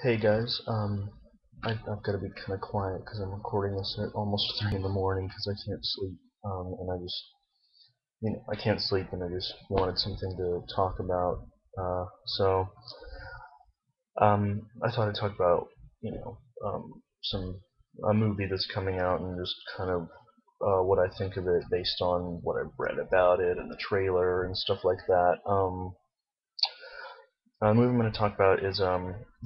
Hey guys, I've got to be kind of quiet because I'm recording this at almost 3 in the morning because I can't sleep. And I just, I can't sleep and I just wanted something to talk about. So, I thought I'd talk about, a movie that's coming out and just kind of, what I think of it based on what I've read about it and the trailer and stuff like that. The movie I'm going to talk about is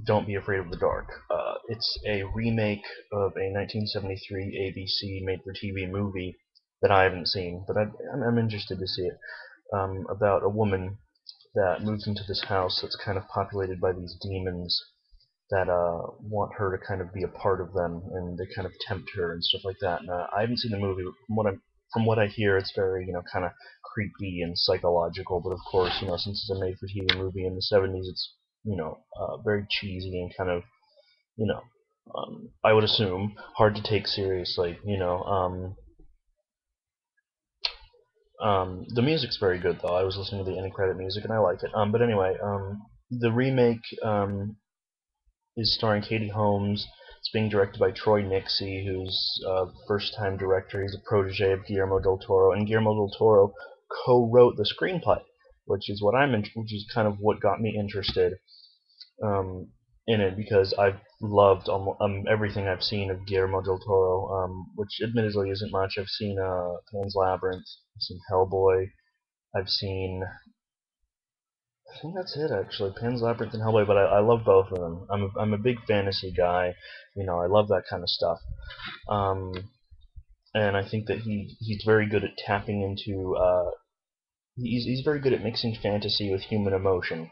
Don't Be Afraid of the Dark. It's a remake of a 1973 ABC made-for-TV movie that I haven't seen, but I'm interested to see it. About a woman that moves into this house that's kind of populated by these demons that want her to kind of be a part of them, and they kind of tempt her and stuff like that. And I haven't seen the movie, but from what I hear, it's very kind of creepy and psychological. But of course, since it's a made-for-TV movie in the '70s, it's very cheesy and kind of you know I would assume hard to take seriously. The music's very good though. I was listening to the end credit music and I like it. But anyway, the remake is starring Katie Holmes. It's being directed by Troy Nixey, who's a first-time director. He's a protege of Guillermo del Toro, and Guillermo del Toro co-wrote the screenplay, which is kind of what got me interested um, in it because I've loved everything I've seen of Guillermo del Toro, which admittedly isn't much. I've seen Pan's Labyrinth, I've seen Hellboy, I've seen I think that's it actually. Pan's Labyrinth and Hellboy, but I love both of them. I'm a big fantasy guy. I love that kind of stuff. Um, and I think that he's very good at tapping into. He's very good at mixing fantasy with human emotion.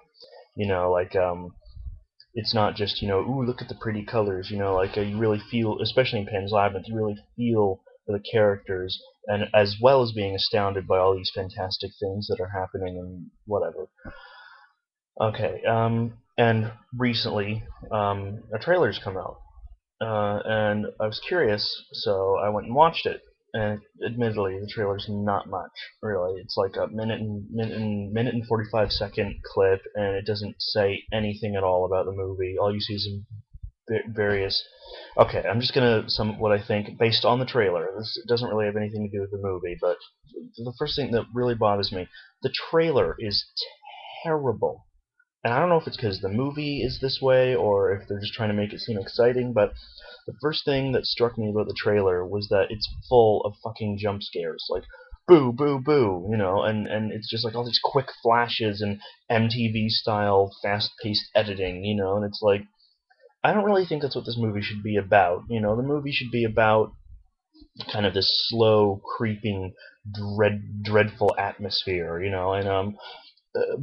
Like it's not just ooh, look at the pretty colors. Like you really feel, especially in Pan's Labyrinth, you really feel for the characters, and as well as being astounded by all these fantastic things that are happening and whatever. Okay, and recently, a trailer's come out, and I was curious, so I went and watched it. And admittedly, the trailer's not much, really. It's like a minute and 45-second clip, and it doesn't say anything at all about the movie. All you see is various. Okay, I'm just gonna sum what I think based on the trailer. This doesn't really have anything to do with the movie, but the first thing that really bothers me, the trailer is terrible. And I don't know if it's because the movie is this way or if they're just trying to make it seem exciting, but the first thing that struck me about the trailer was that it's full of fucking jump scares, like boo, boo, boo, and it's just like all these quick flashes and MTV style fast-paced editing, and it's like I don't really think that's what this movie should be about. The movie should be about kind of this slow, creeping, dreadful atmosphere, and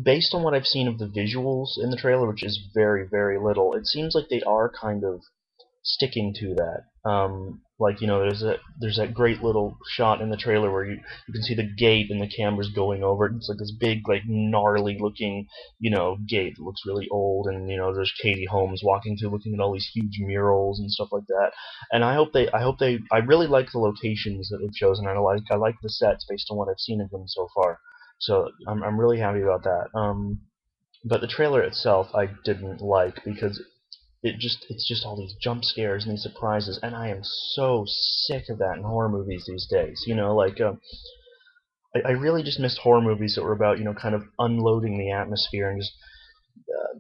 based on what I've seen of the visuals in the trailer, which is very, very little, it seems like they are kind of sticking to that. Like there's that great little shot in the trailer where you can see the gate and the camera's going over it. It's like this big, like gnarly looking, gate that looks really old, and there's Katie Holmes walking through, looking at all these huge murals and stuff like that. And I really like the locations that they've chosen, and I like the sets based on what I've seen of them so far. So I'm really happy about that. But the trailer itself I didn't like because it's just all these jump scares and these surprises, and I am so sick of that in horror movies these days. Like I really just missed horror movies that were about kind of unloading the atmosphere and just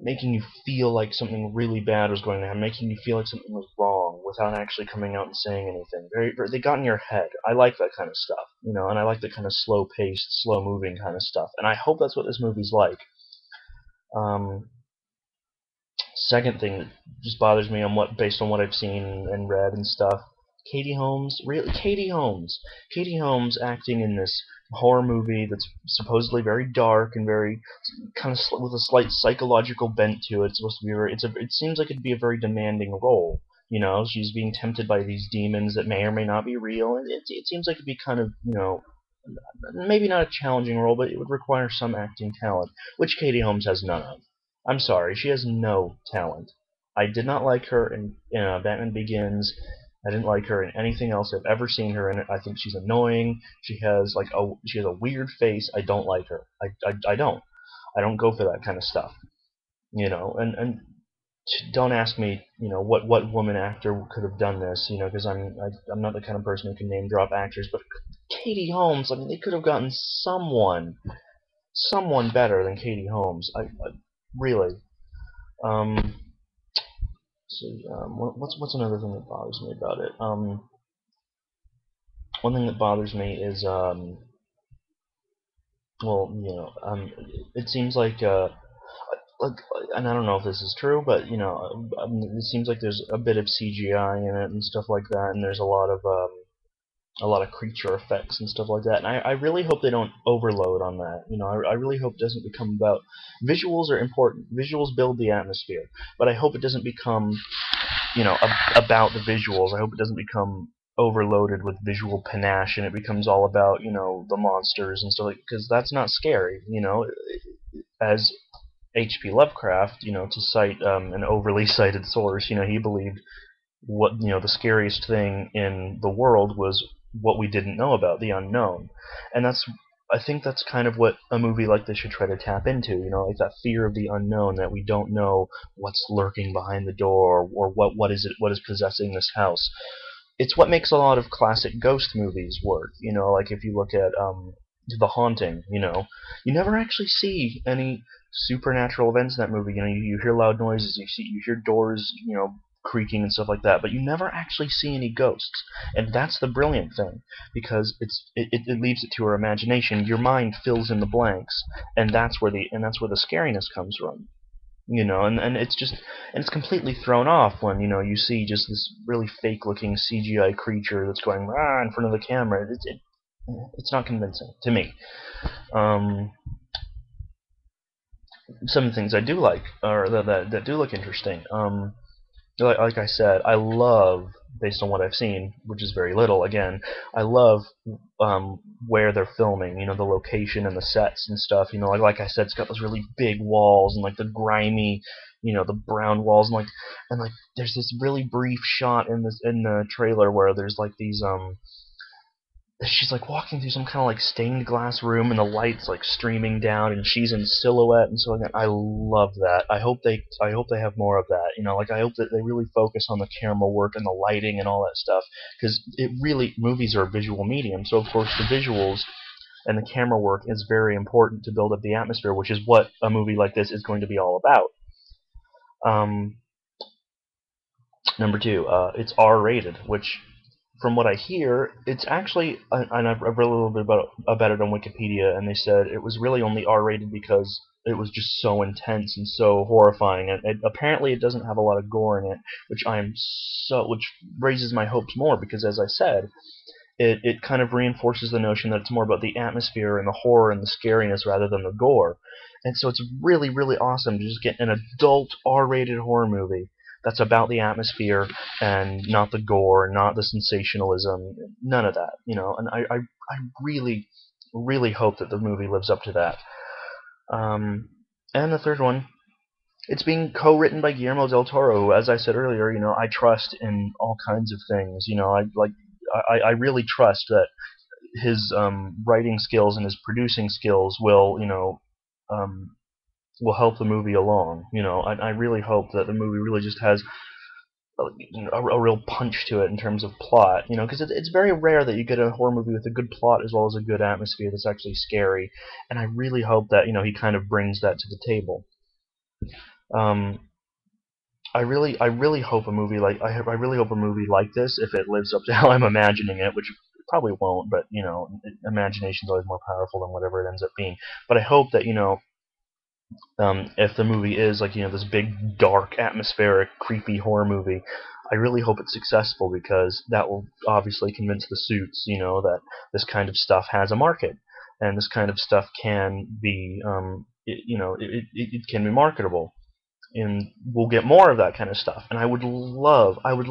making you feel like something really bad was going to happen, making you feel like something was wrong without actually coming out and saying anything. They got in your head. I like that kind of stuff, and I like the kind of slow paced, slow moving kind of stuff, and I hope that's what this movie's like. Um, Second thing that just bothers me based on what I've seen and read and stuff. Katie Holmes, really, Katie Holmes acting in this horror movie that's supposedly very dark and very kind of with a slight psychological bent to it. It's supposed to be it seems like it'd be a very demanding role. She's being tempted by these demons that may or may not be real. It seems like it'd be kind of maybe not a challenging role, but it would require some acting talent, which Katie Holmes has none of. I'm sorry, she has no talent. I did not like her in Batman Begins. I didn't like her in anything else I've ever seen her in. I think she's annoying. She has a weird face. I don't like her. I don't. I don't go for that kind of stuff. And don't ask me, what woman actor could have done this, because I'm not the kind of person who can name drop actors, but Katie Holmes, I mean, they could have gotten someone better than Katie Holmes. I really. Um, so what's another thing that bothers me about it? One thing that bothers me is well, it seems like, and I don't know if this is true, but it seems like there's a bit of CGI in it and stuff like that, and there's a lot of creature effects and stuff like that. And I really hope they don't overload on that. I really hope it doesn't become about visuals are important. Visuals build the atmosphere, but I hope it doesn't become about the visuals. I hope it doesn't become overloaded with visual panache and it becomes all about the monsters and stuff like, because that's not scary. As H.P. Lovecraft, to cite an overly cited source, he believed what the scariest thing in the world was what we didn't know about, the unknown. And I think that's kind of what a movie like this should try to tap into, like that fear of the unknown, that we don't know what's lurking behind the door, or what is possessing this house. It's what makes a lot of classic ghost movies work. Like if you look at The Haunting, you never actually see any supernatural events in that movie. You hear loud noises, you hear doors, creaking and stuff like that, but you never actually see any ghosts. And that's the brilliant thing, because it leaves it to our imagination. Your mind fills in the blanks, and that's where the scariness comes from. And it's completely thrown off when you see just this really fake looking CGI creature that's going in front of the camera. It's not convincing to me. Um, some of the things I do like, or that do look interesting. Like I said, I love, based on what I've seen, which is very little, again, I love where they're filming, the location and the sets and stuff. Like I said, it's got those really big walls and like the grimy, the brown walls, and there's this really brief shot in the trailer where there's like these she's like walking through some kind of like stained glass room and the lights like streaming down and she's in silhouette and so on. I love that. I hope they have more of that. Like I hope that they really focus on the camera work and the lighting and all that stuff, because movies are a visual medium, so of course the visuals and the camera work is very important to build up the atmosphere, which is what a movie like this is going to be all about. Um, Number two, it's R-rated, which, from what I hear, it's actually, and I've read a little bit about it on Wikipedia, and they said it was really only R-rated because it was just so intense and so horrifying, and apparently it doesn't have a lot of gore in it, which raises my hopes more, because as I said, it kind of reinforces the notion that it's more about the atmosphere and the horror and the scariness rather than the gore. And so it's really, really awesome to just get an adult R-rated horror movie that's about the atmosphere and not the gore, not the sensationalism, none of that, And I really, really hope that the movie lives up to that. And the third one, it's being co-written by Guillermo del Toro, who, as I said earlier, I trust in all kinds of things. I really trust that his writing skills and his producing skills will help the movie along. I really hope that the movie really just has a real punch to it in terms of plot. Because it's very rare that you get a horror movie with a good plot as well as a good atmosphere that's actually scary. And I really hope that he kind of brings that to the table. Um, I really hope a movie like this, if it lives up to how I'm imagining it, which it probably won't, but imagination's always more powerful than whatever it ends up being. But I hope that if the movie is like this big, dark, atmospheric, creepy horror movie, I really hope it's successful, because that will obviously convince the suits, that this kind of stuff has a market, and this kind of stuff can be, it can be marketable, and we'll get more of that kind of stuff. And I would love, love,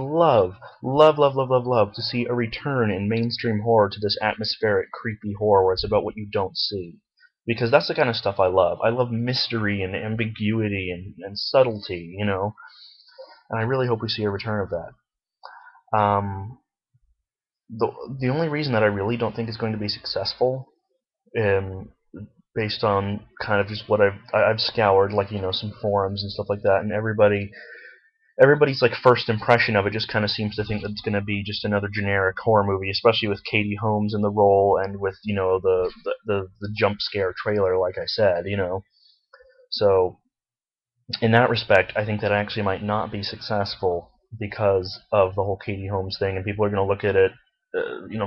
love, love, love, love to see a return in mainstream horror to this atmospheric, creepy horror where it's about what you don't see. Because that's the kind of stuff I love. I love mystery and ambiguity and subtlety, And I really hope we see a return of that. The only reason that I really don't think it's going to be successful, um, based on kind of just what I've scoured, like some forums and stuff like that, and everybody everybody's like first impression of it just kind of seems to think that it's going to be just another generic horror movie, especially with Katie Holmes in the role and with the jump scare trailer, like I said, So in that respect, I think that actually might not be successful because of the whole Katie Holmes thing, and people are going to look at it.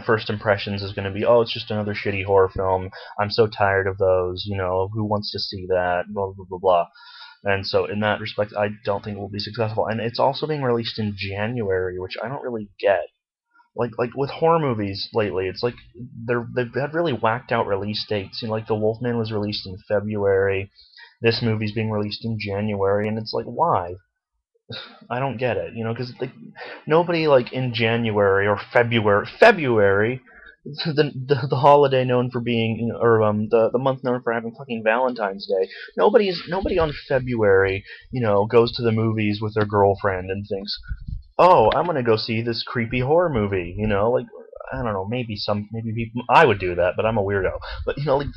First impressions is going to be, oh, it's just another shitty horror film. I'm so tired of those. Who wants to see that? Blah blah blah blah. And so, in that respect, I don't think it will be successful. And it's also being released in January, which I don't really get. Like with horror movies lately, it's like they've had really whacked out release dates. Like The Wolfman was released in February. This movie's being released in January, and it's like, why? I don't get it. Because like nobody like in January or February, the holiday known for being, or the month known for having fucking Valentine's Day. Nobody on February, goes to the movies with their girlfriend and thinks, oh, I'm gonna go see this creepy horror movie. Like I don't know, maybe people, I would do that, but I'm a weirdo. But like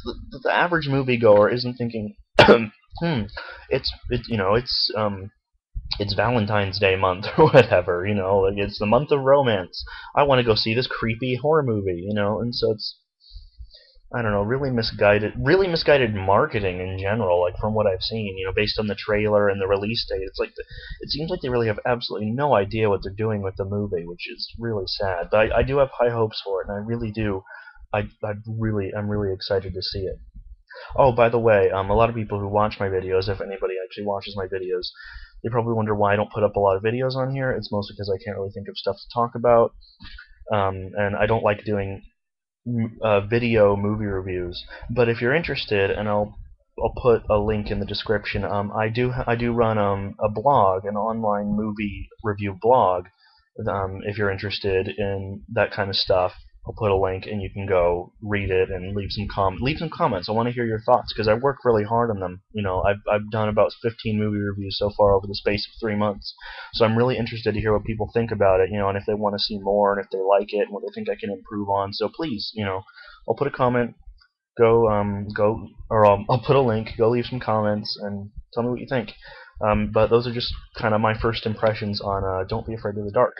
the average moviegoer isn't thinking, it's Valentine's Day month or whatever. Like it's the month of romance. I want to go see this creepy horror movie. And so it's, I don't know, really misguided marketing in general, like from what I've seen, based on the trailer and the release date. It's like it seems like they really have absolutely no idea what they're doing with the movie, which is really sad. But I do have high hopes for it, and I really do. I'm really excited to see it. Oh, by the way, a lot of people who watch my videos, if anybody actually watches my videos, they probably wonder why I don't put up a lot of videos on here. It's mostly because I can't really think of stuff to talk about, and I don't like doing video movie reviews. But if you're interested, and I'll put a link in the description. I do run a blog, an online movie review blog. If you're interested in that kind of stuff, I'll put a link, and you can go read it and leave some comments. I want to hear your thoughts because I work really hard on them. I've done about 15 movie reviews so far over the space of 3 months, so I'm really interested to hear what people think about it. And if they want to see more, and if they like it, and what they think I can improve on. So please, I'll put a comment. Or I'll put a link. Go leave some comments and tell me what you think. But those are just kind of my first impressions on Don't Be Afraid of the Dark.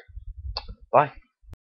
Bye.